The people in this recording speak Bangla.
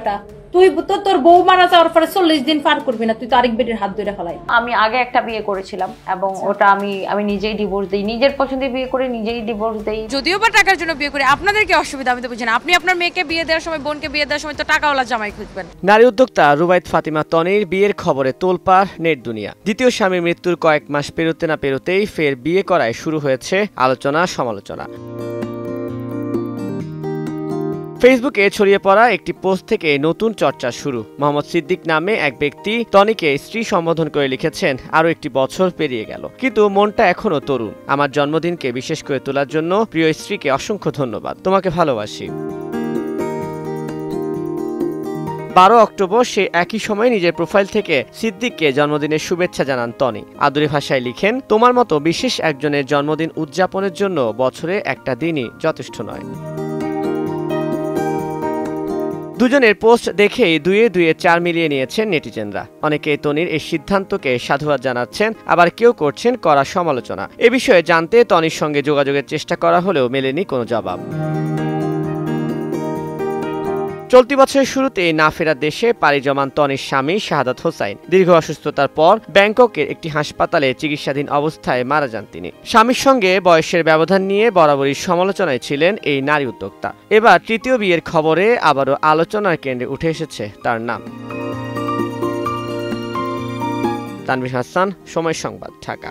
বেটা তুই তো তোর বউ মারা যাওয়ার পরে 40 দিন পার করবি না, তুই তো আরেক বেটির হাত ধরে ফেলাই। আমি আগে একটা বিয়ে করেছিলাম এবং ওটা আমি নিজেই ডিভোর্স দিই, নিজের পছন্দে বিয়ে করে নিজেই ডিভোর্স দেই। যদিও বা টাকার জন্য বিয়ে করে আপনাদের কি অসুবিধা আমি তো বুঝি না। আপনি আপনার মেয়েকে বিয়ে দেওয়ার সময়, বোনকে বিয়ে দেওয়ার সময় তো টাকাওয়ালা জামাই খুঁজবেন। নারী উদ্যোক্তা রুবাইত ফাতিমা তনির বিয়ের খবরে তোলপাড় নেট দুনিয়া। দ্বিতীয় স্বামীর মৃত্যুর কয়েক মাস পেরোতে না পেরোতেই ফের বিয়ে করায় শুরু হয়েছে আলোচনা সমালোচনা। ফেসবুকে ছড়িয়ে পড়া একটি পোস্ট থেকে নতুন চর্চা শুরু। মোহাম্মদ সিদ্দিক নামে এক ব্যক্তি তনিকে স্ত্রী সম্বোধন করে লিখেছেন, আরো একটি বছর পেরিয়ে গেল, কিন্তু মনটা এখনো তরুণ। আমার জন্মদিনকে বিশেষ করে তোলার জন্য প্রিয় স্ত্রীকে অসংখ্য ধন্যবাদ, তোমাকে ভালোবাসি। 12 অক্টোবর সে একই সময় নিজের প্রোফাইল থেকে সিদ্দিককে জন্মদিনের শুভেচ্ছা জানান তনি। আদুরি ভাষায় লিখেন, তোমার মতো বিশেষ একজনের জন্মদিন উদযাপনের জন্য বছরে একটা দিনই যথেষ্ট নয়। দুজনের পোস্ট দেখেই দুয়ে 4 মিলিয়ে নিয়েছেন নেটিজেনরা। অনেকে তনির এই সিদ্ধান্তকে সাধুবাদ জানাচ্ছেন, আবার কেউ করছেন কড়া সমালোচনা। এ বিষয়ে জানতে তনির সঙ্গে যোগাযোগের চেষ্টা করা হলেও মেলেনি কোনো জবাব। চলতি বছরের শুরুতে না ফেরার দেশে পাড়ি জমান তনির স্বামী শাহাদাত হোসাইন। দীর্ঘ অসুস্থতার পর ব্যাংককের একটি হাসপাতালে চিকিৎসাধীন অবস্থায় মারা যান তিনি। স্বামীর সঙ্গে বয়সের ব্যবধান নিয়ে বরাবরই সমালোচনায় ছিলেন এই নারী উদ্যোক্তা। এবার তৃতীয় বিয়ের খবরে আবারও আলোচনার কেন্দ্রে উঠে এসেছে তার নাম। তানভীর হাসান, সময় সংবাদ, ঢাকা।